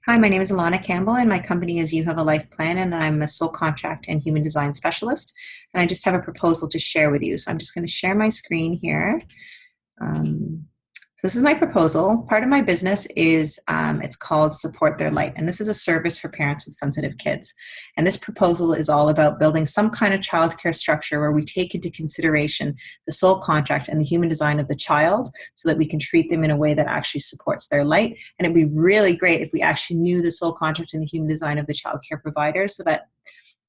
Hi, my name is Alahnnaa Campbell, and my company is You Have a Life Plan, and I'm a soul contract and human design specialist. And I just have a proposal to share with you. So I'm just going to share my screen here. So this is my proposal. Part of my business is it's called Support Their Light, and this is a service for parents with sensitive kids. And this proposal is all about building some kind of childcare structure where we take into consideration the soul contract and the human design of the child so that we can treat them in a way that actually supports their light. And it'd be really great if we actually knew the soul contract and the human design of the childcare providers so that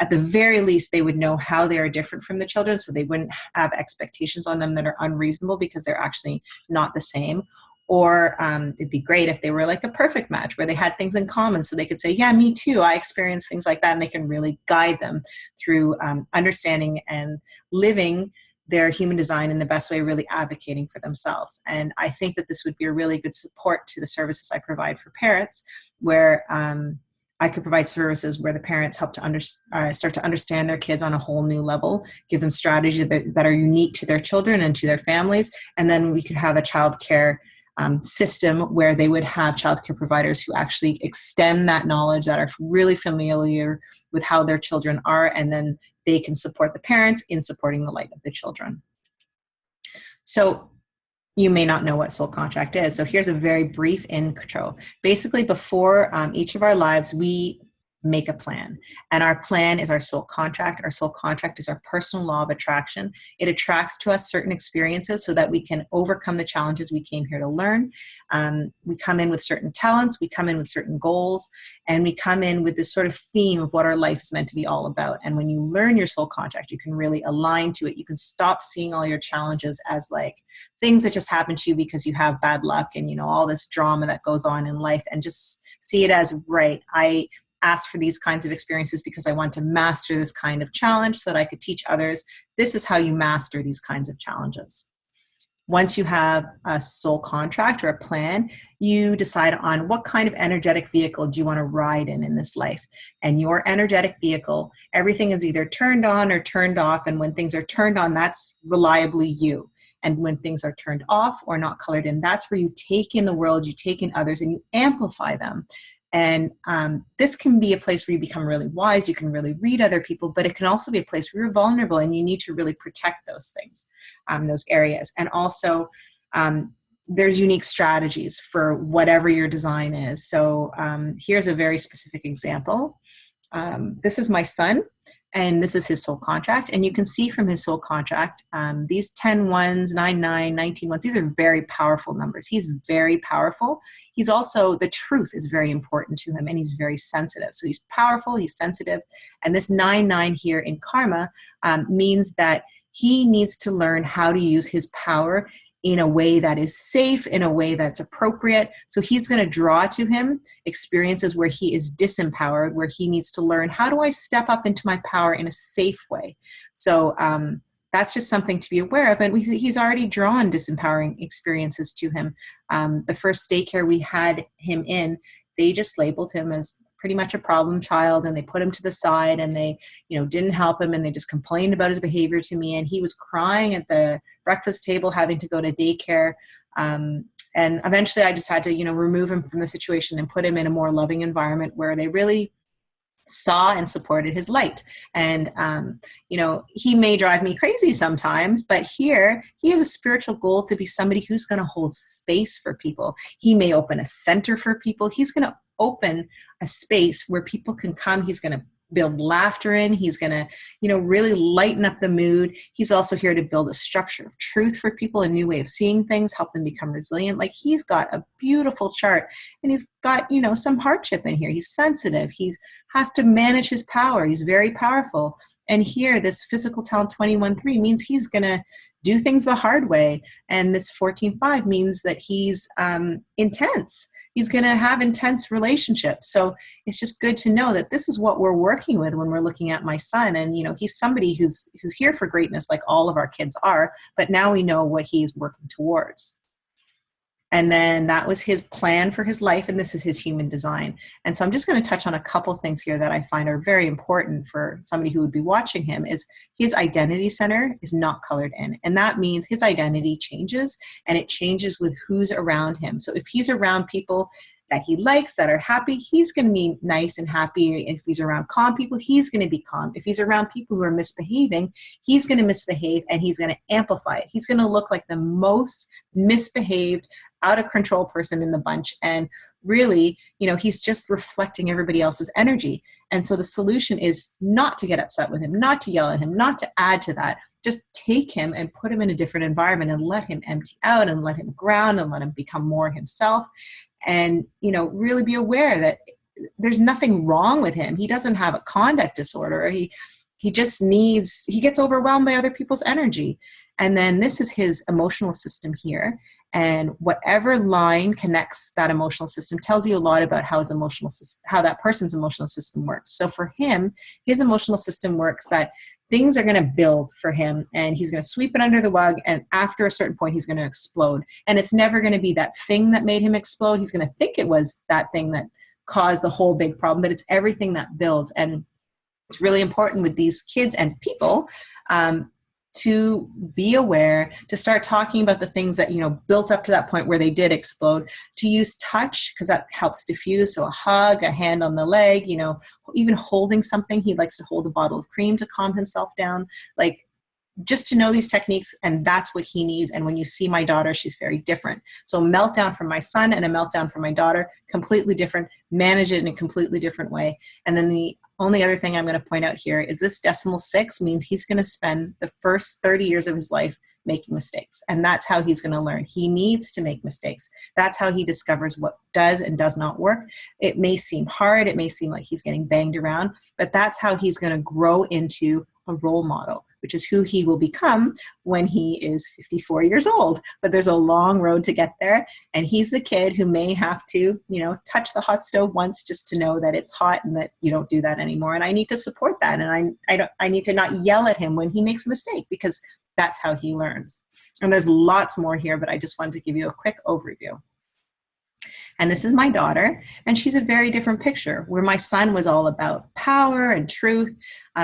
at the very least, they would know how they are different from the children, so they wouldn't have expectations on them that are unreasonable because they're actually not the same. Or it'd be great if they were like a perfect match where they had things in common so they could say, yeah, me too, I experienced things like that, and they can really guide them through understanding and living their human design in the best way, really advocating for themselves. And I think that this would be a really good support to the services I provide for parents, where I could provide services where the parents help to start to understand their kids on a whole new level, give them strategies that are unique to their children and to their families, and then we could have a child care system where they would have childcare providers who actually extend that knowledge, that are really familiar with how their children are, and then they can support the parents in supporting the light of the children. So you may not know what soul contract is. So here's a very brief intro. Basically, before each of our lives, we make a plan. And our plan is our soul contract. Our soul contract is our personal law of attraction. It attracts to us certain experiences so that we can overcome the challenges we came here to learn. We come in with certain talents, we come in with certain goals, and we come in with this sort of theme of what our life is meant to be all about. And when you learn your soul contract, you can really align to it. You can stop seeing all your challenges as like things that just happen to you because you have bad luck and, you know, all this drama that goes on in life, and just see it as, right, I ask for these kinds of experiences because I want to master this kind of challenge so that I could teach others. This is how you master these kinds of challenges. Once you have a soul contract or a plan, you decide on what kind of energetic vehicle do you want to ride in this life. And your energetic vehicle, everything is either turned on or turned off. And when things are turned on, that's reliably you. And when things are turned off or not colored in, that's where you take in the world, you take in others, and you amplify them. And this can be a place where you become really wise, you can really read other people, but it can also be a place where you're vulnerable and you need to really protect those things, those areas. And also, there's unique strategies for whatever your design is. So here's a very specific example. This is my son, and this is his soul contract. And you can see from his soul contract, these 10 ones, 9, 9, 19 ones, these are very powerful numbers. He's very powerful. He's also, the truth is very important to him, and he's very sensitive. So he's powerful, he's sensitive. And this 9, 9 here in karma means that he needs to learn how to use his power in a way that is safe, in a way that's appropriate. So he's going to draw to him experiences where he is disempowered, where he needs to learn, how do I step up into my power in a safe way? So that's just something to be aware of. And he's already drawn disempowering experiences to him. The first daycare we had him in, they just labeled him as pretty much a problem child, and they put him to the side, and they, you know, didn't help him, and they just complained about his behavior to me, and he was crying at the breakfast table having to go to daycare, and eventually I just had to, you know, remove him from the situation and put him in a more loving environment where they really saw and supported his light. And you know, he may drive me crazy sometimes, but here he has a spiritual goal to be somebody who's going to hold space for people. He may open a center for people. He's going to open a space where people can come. He's going to build laughter in. He's going to, you know, really lighten up the mood. He's also here to build a structure of truth for people, a new way of seeing things, help them become resilient. Like, he's got a beautiful chart, and he's got, you know, some hardship in here. He's sensitive. He's has to manage his power. He's very powerful. And here, this physical talent 21-3 means he's going to do things the hard way. And this 14-5 means that he's intense. He's going to have intense relationships. So it's just good to know that this is what we're working with when we're looking at my son. And, you know, he's somebody who's here for greatness, like all of our kids are, but now we know what he's working towards. And then that was his plan for his life, and this is his human design. And so I'm just going to touch on a couple things here that I find are very important for somebody who would be watching him. Is his identity center is not colored in. And that means his identity changes, and it changes with who's around him. So if he's around people that he likes, that are happy, he's going to be nice and happy. If he's around calm people, he's going to be calm. If he's around people who are misbehaving, he's going to misbehave, and he's going to amplify it. He's going to look like the most misbehaved, out of control person in the bunch. And really, he's just reflecting everybody else's energy. And so the solution is not to get upset with him, not to yell at him, not to add to that. Just take him and put him in a different environment and let him empty out and let him ground and let him become more himself. And, really be aware that there's nothing wrong with him. He doesn't have a conduct disorder. He just he gets overwhelmed by other people's energy. And then this is his emotional system here. And whatever line connects that emotional system tells you a lot about how that person's emotional system works. So for him, his emotional system works that things are going to build for him, and he's going to sweep it under the rug. And after a certain point, he's going to explode. And it's never going to be that thing that made him explode. He's going to think it was that thing that caused the whole big problem, but it's everything that builds. And it's really important with these kids and people to be aware, to start talking about the things that, built up to that point where they did explode, to use touch, because that helps diffuse. So a hug, a hand on the leg, even holding something. He likes to hold a bottle of cream to calm himself down, just to know these techniques. And that's what he needs. And when you see my daughter, she's very different. So a meltdown from my son and a meltdown from my daughter, completely different. Manage it in a completely different way. And then the only other thing I'm going to point out here is this 0.6 means he's going to spend the first 30 years of his life making mistakes. And that's how he's going to learn. He needs to make mistakes. That's how he discovers what does and does not work. It may seem hard. It may seem like he's getting banged around, but that's how he's going to grow into a role model, which is who he will become when he is 54 years old. But there's a long road to get there. And he's the kid who may have to, touch the hot stove once just to know that it's hot and that you don't do that anymore. And I need to support that. And I need to not yell at him when he makes a mistake, because that's how he learns. And there's lots more here, but I just wanted to give you a quick overview. And this is my daughter, and she's a very different picture. Where my son was all about power and truth.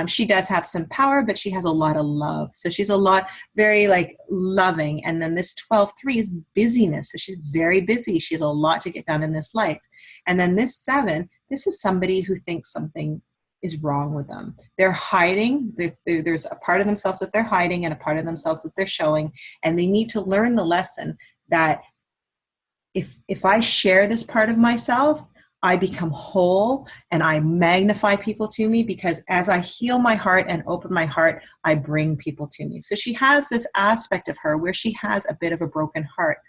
She does have some power, but she has a lot of love. So she's a lot, very loving. And then this 12.3 is busyness. So she's very busy. She has a lot to get done in this life. And then this 7, this is somebody who thinks something is wrong with them. They're hiding. There's a part of themselves that they're hiding and a part of themselves that they're showing. And they need to learn the lesson that if I share this part of myself, I become whole and I magnify people to me, because as I heal my heart and open my heart, I bring people to me. So she has this aspect of her where she has a bit of a broken heart.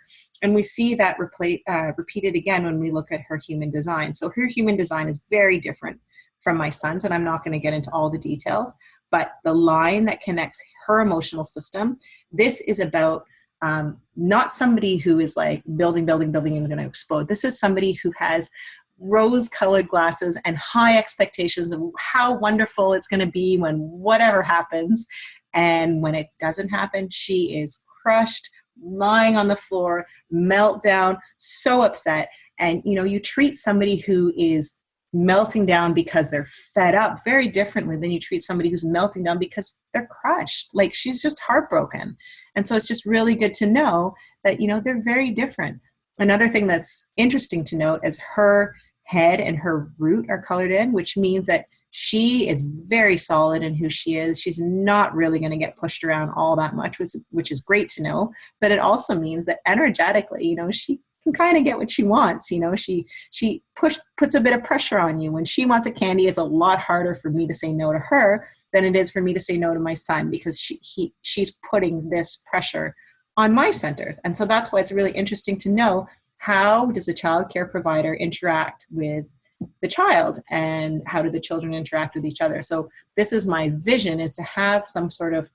And we see that repeated again when we look at her human design. So her human design is very different from my son's, and I'm not going to get into all the details, but the line that connects her emotional system, this is about not somebody who is building and going to explode. This is somebody who has rose-colored glasses and high expectations of how wonderful it's going to be when whatever happens. And when it doesn't happen, she is crushed, lying on the floor, meltdown, so upset. And, you treat somebody who is melting down because they're fed up very differently than you treat somebody who's melting down because they're crushed. She's just heartbroken. And so it's just really good to know that, they're very different. Another thing that's interesting to note is her head and her root are colored in, which means that she is very solid in who she is. She's not really going to get pushed around all that much, which is great to know. But it also means that energetically, she can kind of get what she wants. She puts a bit of pressure on you. When she wants a candy, it's a lot harder for me to say no to her than it is for me to say no to my son, because she's putting this pressure on my centers. And so that's why it's really interesting to know, how does the child care provider interact with the child, and how do the children interact with each other? So this is my vision, is to have some sort of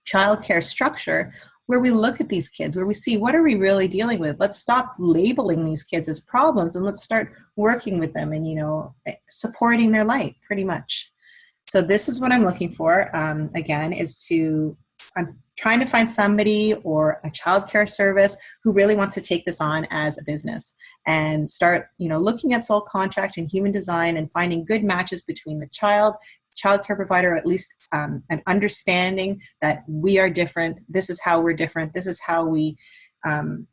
child care structure where we look at these kids, where we see, what are we really dealing with? Let's stop labeling these kids as problems, and let's start working with them and, supporting their light, pretty much. So this is what I'm looking for, again, I'm trying to find somebody or a childcare service who really wants to take this on as a business and start, looking at soul contract and human design and finding good matches between the childcare provider, or at least an understanding that we are different. This is how we're different. This is how we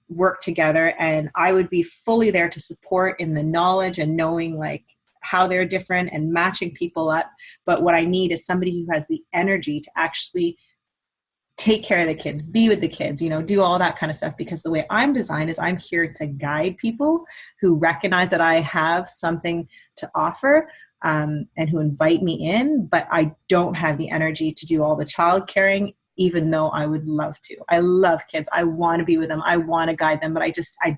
work together, and I would be fully there to support in the knowledge and knowing like how they're different and matching people up. But what I need is somebody who has the energy to actually take care of the kids, be with the kids, you know, do all that kind of stuff. Because the way I'm designed is I'm here to guide people who recognize that I have something to offer, and who invite me in, but I don't have the energy to do all the child caring, even though I would love to. I love kids. I want to be with them. I want to guide them, but I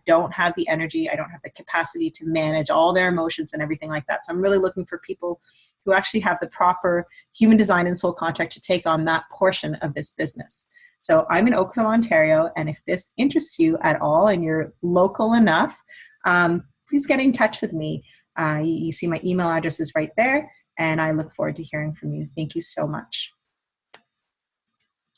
don't have the energy. I don't have the capacity to manage all their emotions and everything like that. So I'm really looking for people who actually have the proper human design and soul contract to take on that portion of this business. So I'm in Oakville, Ontario, and if this interests you at all and you're local enough, please get in touch with me. You see my email address is right there, and I look forward to hearing from you. Thank you so much.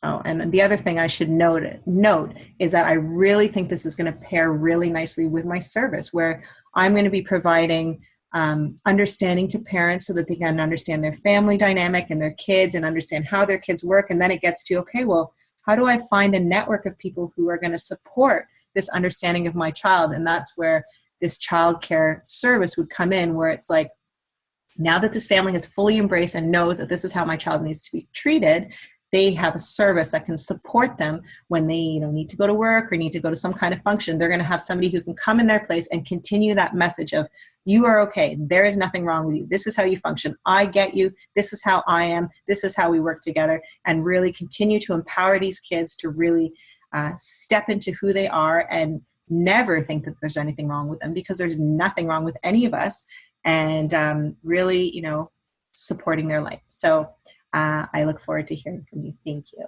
Oh, and the other thing I should note is that I really think this is going to pair really nicely with my service, where I'm going to be providing understanding to parents so that they can understand their family dynamic and their kids and understand how their kids work. And then it gets to, okay, well, how do I find a network of people who are going to support this understanding of my child? And that's where this childcare service would come in, where it's like, now that this family has fully embraced and knows that this is how my child needs to be treated, they have a service that can support them when they, you know, need to go to work or need to go to some kind of function. They're going to have somebody who can come in their place and continue that message of, you are okay. There is nothing wrong with you. This is how you function. I get you. This is how I am. This is how we work together, and really continue to empower these kids to really step into who they are and never think that there's anything wrong with them, because there's nothing wrong with any of us, and really, you know, supporting their life. So I look forward to hearing from you. Thank you.